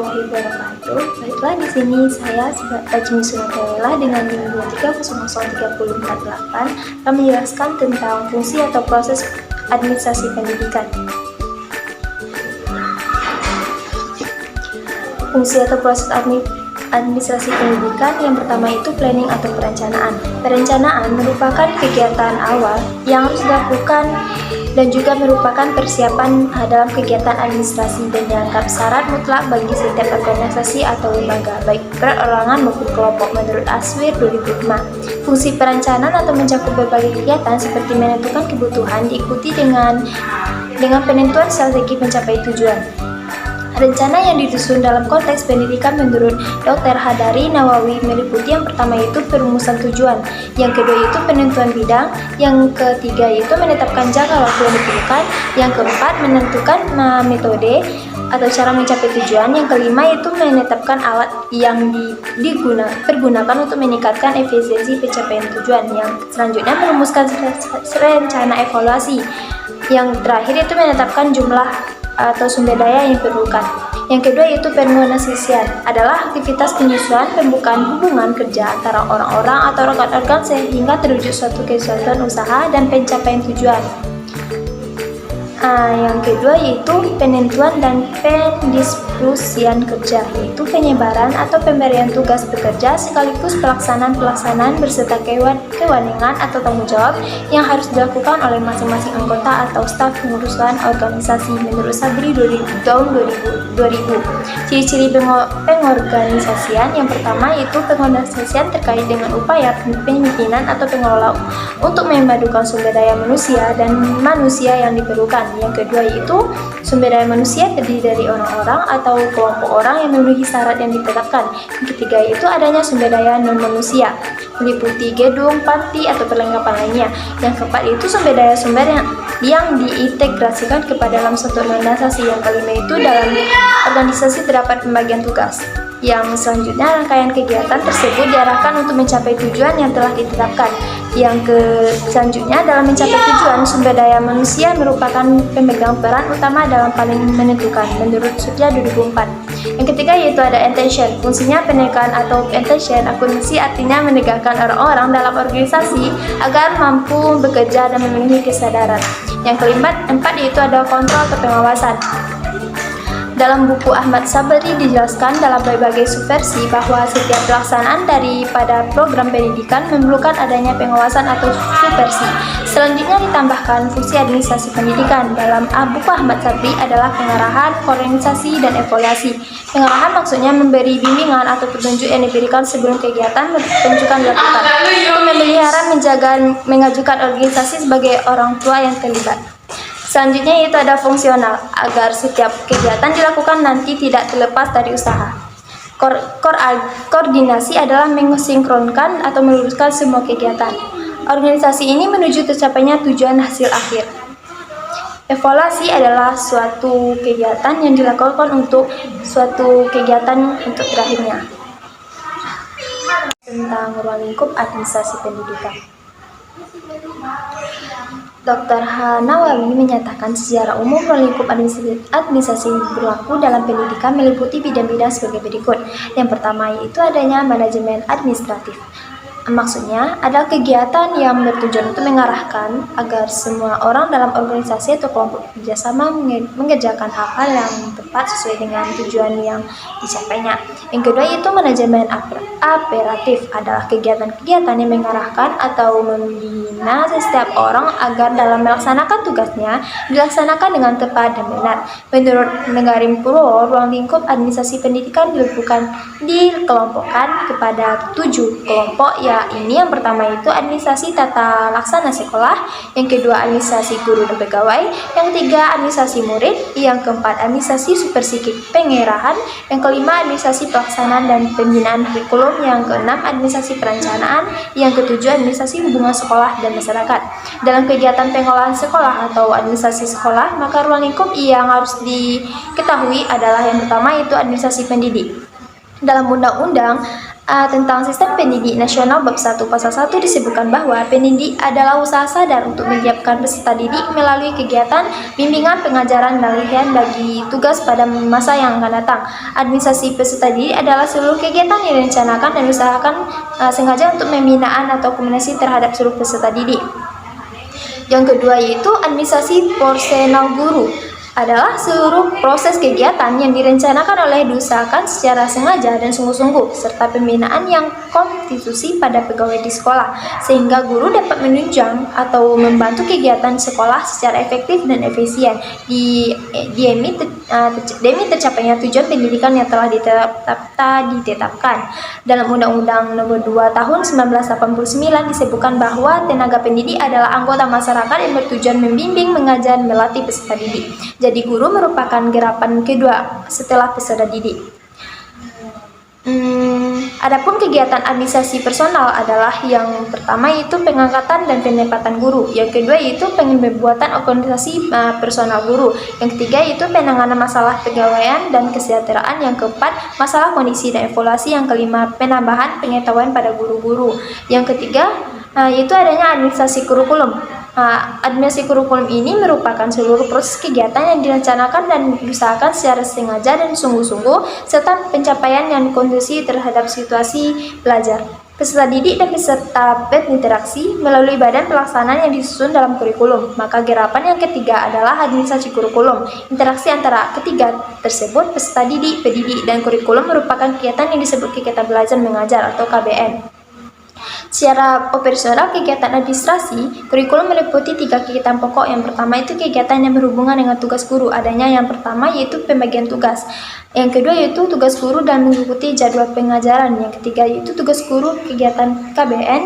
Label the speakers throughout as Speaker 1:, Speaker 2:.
Speaker 1: warahmatullahi wabarakatuh. Baiklah, di sini saya Ajmi Sunatela dengan NIM 23000348 akan menjelaskan tentang fungsi atau proses administrasi pendidikan. Fungsi atau proses administrasi pendidikan yang pertama itu planning atau perencanaan. Perencanaan merupakan kegiatan awal yang harus dilakukan dan juga merupakan persiapan dalam kegiatan administrasi dan dianggap syarat mutlak bagi setiap organisasi atau lembaga, baik perorangan maupun kelompok menurut Aswir 2005. Fungsi perencanaan atau mencakup berbagai kegiatan seperti menentukan kebutuhan diikuti dengan penentuan strategi mencapai tujuan. Rencana yang disusun dalam konteks pendidikan menurut Dr. Hadari Nawawi meliputi yang pertama itu perumusan tujuan, yang kedua itu penentuan bidang, yang ketiga itu menetapkan jangka waktu yang diperlukan, yang keempat menentukan metode atau cara mencapai tujuan, yang kelima itu menetapkan alat yang dipergunakan untuk meningkatkan efisiensi pencapaian tujuan, yang selanjutnya merumuskan rencana evaluasi, yang terakhir itu menetapkan jumlah atau sumber daya yang diperlukan. Yang kedua yaitu pengorganisasian, adalah aktivitas penyusunan pembukaan hubungan kerja antara orang-orang atau organ-organ sehingga terwujud suatu kesatuan usaha dan pencapaian tujuan. Yang kedua yaitu penentuan dan pendistribusian kerja, yaitu penyebaran atau pemberian tugas bekerja sekaligus pelaksanaan berserta kewenangan atau tanggung jawab yang harus dilakukan oleh masing-masing anggota atau staf pengurusan organisasi menurut Sabri tahun 2000. Ciri-ciri pengorganisasian yang pertama yaitu pengorganisasian terkait dengan upaya pimpinan atau pengelola untuk memadukan sumber daya manusia dan manusia yang diperlukan. Yang kedua yaitu sumber daya manusia terdiri dari orang-orang atau kelompok orang yang memenuhi syarat yang ditetapkan. Yang ketiga yaitu adanya sumber daya non-manusia, meliputi gedung, panti, atau perlengkapan lainnya. Yang keempat yaitu sumber yang diintegrasikan kepada dalam suatu organisasi. Yang kelima itu dalam organisasi terdapat pembagian tugas. Yang selanjutnya rangkaian kegiatan tersebut diarahkan untuk mencapai tujuan yang telah ditetapkan. Yang selanjutnya dalam mencapai tujuan, sumber daya manusia merupakan pemegang peran utama dalam paling menentukan menurut Sutya 2004. Yang ketiga yaitu ada intention. Fungsinya penegakan atau intention akuntansi artinya menegakkan orang-orang dalam organisasi agar mampu bekerja dan memenuhi kesadaran. Yang keempat yaitu ada kontrol atau pengawasan. Dalam buku Ahmad Sabari dijelaskan dalam berbagai subversi bahwa setiap pelaksanaan daripada program pendidikan memerlukan adanya pengawasan atau subversi. Selanjutnya ditambahkan fungsi administrasi pendidikan. Dalam buku Ahmad Sabari adalah pengarahan, koordinasi, dan evaluasi. Pengarahan maksudnya memberi bimbingan atau petunjuk yang diberikan sebelum kegiatan penunjukan dilakukan. Memelihara, menjaga, mengajukan organisasi sebagai orang tua yang terlibat. Selanjutnya yaitu ada fungsional, agar setiap kegiatan dilakukan nanti tidak terlepas dari usaha. Koordinasi adalah mensinkronkan atau meluruskan semua kegiatan. Organisasi ini menuju tercapainya tujuan hasil akhir. Evaluasi adalah suatu kegiatan yang dilakukan untuk suatu kegiatan untuk terakhirnya. Tentang ruang lingkup administrasi pendidikan. Dr. Nawawi menyatakan secara umum ruang lingkup administrasi berlaku dalam pendidikan meliputi bidang-bidang sebagai berikut. Yang pertama yaitu adanya manajemen administratif. Maksudnya adalah kegiatan yang bertujuan untuk mengarahkan agar semua orang dalam organisasi atau kelompok bekerjasama mengerjakan hal-hal yang tepat sesuai dengan tujuan yang dicapainya. Yang kedua yaitu manajemen operatif, adalah kegiatan-kegiatan yang mengarahkan atau membina setiap orang agar dalam melaksanakan tugasnya dilaksanakan dengan tepat dan benar. Menurut Negarim Purwo, ruang lingkup administrasi pendidikan dikelompokkan kepada 7 kelompok. Ini yang pertama itu administrasi tata laksana sekolah, yang kedua administrasi guru dan pegawai, yang ketiga administrasi murid, yang keempat administrasi supervisi pengerahan, yang kelima administrasi pelaksanaan dan pembinaan kurikulum, yang keenam administrasi perencanaan, yang ketujuh administrasi hubungan sekolah dan masyarakat. Dalam kegiatan pengolahan sekolah atau administrasi sekolah, maka ruang lingkup yang harus diketahui adalah yang pertama yaitu administrasi pendidik. Dalam undang-undang Tentang sistem pendidik nasional bab 1 pasal 1 disebutkan bahwa pendidik adalah usaha sadar untuk menyiapkan peserta didik melalui kegiatan bimbingan, pengajaran, dan latihan bagi tugas pada masa yang akan datang. Administrasi peserta didik adalah seluruh kegiatan yang direncanakan dan diusahakan sengaja untuk pembinaan atau komunikasi terhadap seluruh peserta didik. Yang kedua yaitu administrasi personal guru adalah seluruh proses kegiatan yang direncanakan oleh diusahakan secara sengaja dan sungguh-sungguh, serta pembinaan yang konstitusi pada pegawai di sekolah, sehingga guru dapat menunjang atau membantu kegiatan sekolah secara efektif dan efisien demi tercapainya tujuan pendidikan yang telah ditetapkan. Dalam Undang-Undang Nomor 2 Tahun 1989 disebutkan bahwa tenaga pendidik adalah anggota masyarakat yang bertujuan membimbing, mengajar, melatih peserta didik. Jadi guru merupakan gerakan kedua setelah peserta didik. Adapun kegiatan administrasi personal adalah yang pertama yaitu pengangkatan dan penempatan guru, yang kedua yaitu pembuatan organisasi personal guru, yang ketiga yaitu penanganan masalah pegawaian dan kesejahteraan, yang keempat masalah kondisi dan evaluasi, yang kelima penambahan pengetahuan pada guru-guru, yang ketiga yaitu adanya administrasi kurikulum. Administrasi kurikulum ini merupakan seluruh proses kegiatan yang direncanakan dan diusahakan secara sengaja dan sungguh-sungguh, serta pencapaian yang kondusif terhadap situasi belajar, peserta didik dan peserta berinteraksi melalui badan pelaksanaan yang disusun dalam kurikulum. Maka gerakan yang ketiga adalah administrasi kurikulum. Interaksi antara ketiga tersebut, peserta didik, pendidik, dan kurikulum merupakan kegiatan yang disebut kegiatan belajar mengajar atau KBM. Secara operasional, kegiatan administrasi kurikulum meliputi 3 kegiatan pokok. Yang pertama itu kegiatan yang berhubungan dengan tugas guru. Adanya yang pertama yaitu pembagian tugas. Yang kedua yaitu tugas guru dan mengikuti jadwal pengajaran. Yang ketiga yaitu tugas guru kegiatan KBN.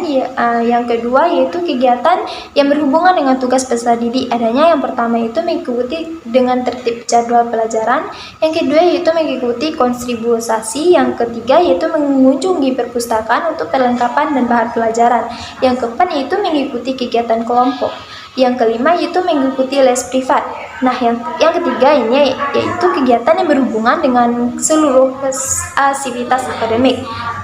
Speaker 1: Yang kedua yaitu kegiatan yang berhubungan dengan tugas peserta didik. Adanya yang pertama itu mengikuti dengan tertib jadwal pelajaran. Yang kedua yaitu mengikuti kontribusi. Yang ketiga yaitu mengunjungi perpustakaan untuk perlengkapan dan bahan pelajaran. Yang keempat yaitu mengikuti kegiatan kelompok. Yang kelima yaitu mengikuti les privat. Nah, yang ketiga ini yaitu kegiatan yang berhubungan dengan seluruh aktivitas akademik.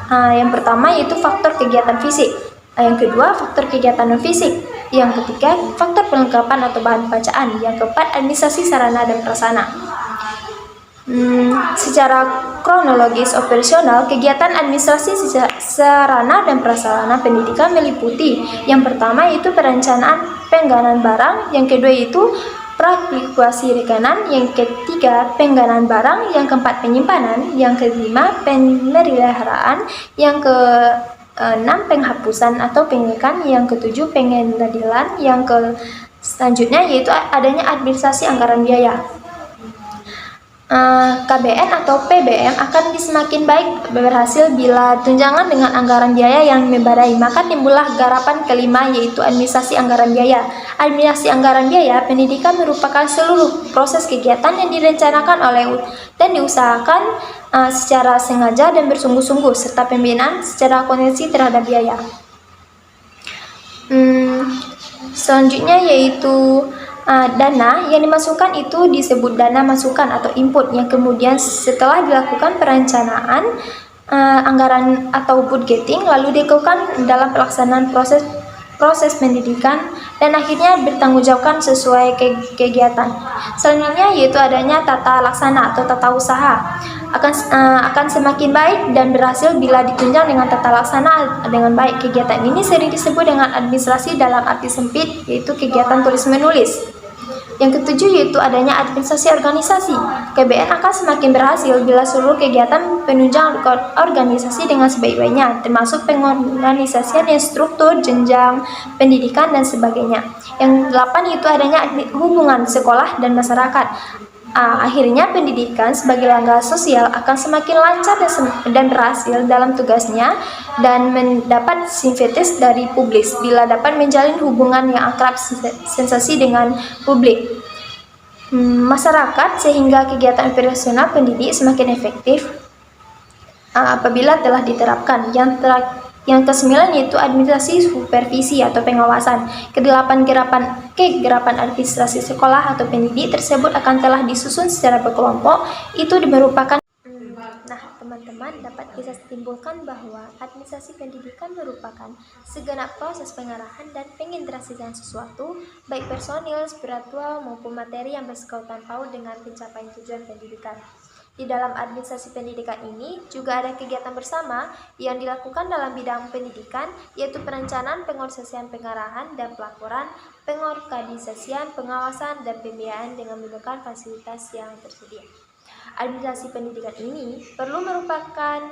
Speaker 1: Yang pertama yaitu faktor kegiatan fisik. Yang kedua faktor kegiatan non fisik. Yang ketiga faktor perlengkapan atau bahan bacaan. Yang keempat administrasi sarana dan prasarana. Secara kronologis operasional, kegiatan administrasi sarana dan prasarana pendidikan meliputi yang pertama yaitu perencanaan pengganan barang, yang kedua yaitu praktikuasi rekanan, yang ketiga pengganan barang, yang keempat penyimpanan, yang kelima pemeliharaan, yang keenam penghapusan atau pengekan, yang ketujuh pengadilan, yang selanjutnya yaitu adanya administrasi anggaran biaya. KBN atau PBM akan semakin baik berhasil bila tunjangan dengan anggaran biaya yang memadai. Maka timbullah garapan kelima yaitu administrasi anggaran biaya. Administrasi anggaran biaya pendidikan merupakan seluruh proses kegiatan yang direncanakan oleh dan diusahakan secara sengaja dan bersungguh-sungguh, serta pembinaan secara kondisi terhadap biaya. Selanjutnya yaitu dana yang dimasukkan itu disebut dana masukan atau input, yang kemudian setelah dilakukan perencanaan anggaran atau budgeting, lalu dilakukan dalam pelaksanaan proses pendidikan dan akhirnya bertanggungjawabkan sesuai kegiatan. Selanjutnya yaitu adanya tata laksana atau tata usaha akan semakin baik dan berhasil bila ditunjang dengan tata laksana dengan baik. Kegiatan ini sering disebut dengan administrasi dalam arti sempit, yaitu kegiatan tulis menulis. Yang ketujuh yaitu adanya administrasi organisasi. KBN akan semakin berhasil bila seluruh kegiatan penunjang organisasi dengan sebaik-baiknya, termasuk pengorganisasian yang struktur, jenjang pendidikan, dan sebagainya. Yang delapan yaitu adanya hubungan sekolah dan masyarakat. Akhirnya pendidikan sebagai lembaga sosial akan semakin lancar dan berhasil dalam tugasnya dan mendapat simpatis dari publik bila dapat menjalin hubungan yang akrab sensasi dengan publik masyarakat, sehingga kegiatan operasional pendidik semakin efektif apabila telah diterapkan. Yang ke-9 yaitu administrasi supervisi atau pengawasan. Kedelapan gerapan administrasi sekolah atau pendidik tersebut akan telah disusun secara berkelompok. Itu merupakan teman-teman dapat kita simpulkan bahwa administrasi pendidikan merupakan segenap proses pengarahan dan pengintegrasian sesuatu, baik personil, spiritual, maupun materi yang bersekautan paut dengan pencapaian tujuan pendidikan. Di dalam administrasi pendidikan ini juga ada kegiatan bersama yang dilakukan dalam bidang pendidikan, yaitu perencanaan, pengorganisasian, pengarahan, dan pelaporan, pengorganisasian, pengawasan, dan pembiayaan dengan menggunakan fasilitas yang tersedia. Administrasi pendidikan ini perlu merupakan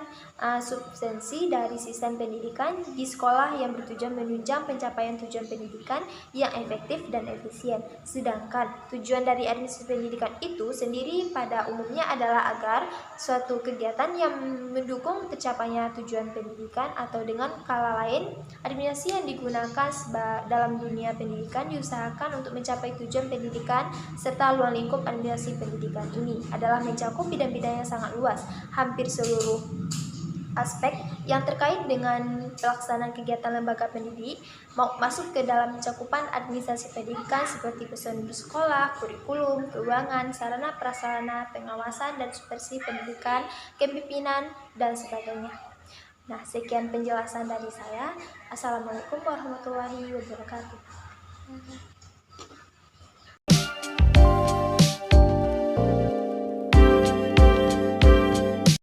Speaker 1: substansi dari sistem pendidikan di sekolah yang bertujuan menunjang pencapaian tujuan pendidikan yang efektif dan efisien. Sedangkan tujuan dari administrasi pendidikan itu sendiri pada umumnya adalah agar suatu kegiatan yang mendukung tercapainya tujuan pendidikan, atau dengan kata lain, administrasi yang digunakan dalam dunia pendidikan diusahakan untuk mencapai tujuan pendidikan, serta ruang lingkup administrasi pendidikan ini adalah mencakup bidang-bidang yang sangat luas, hampir seluruh aspek yang terkait dengan pelaksanaan kegiatan lembaga pendidik masuk ke dalam cakupan administrasi pendidikan, seperti personil sekolah, kurikulum, keuangan, sarana prasarana, pengawasan dan supervisi pendidikan, kepemimpinan, dan sebagainya. Nah, sekian penjelasan dari saya. Assalamualaikum warahmatullahi wabarakatuh.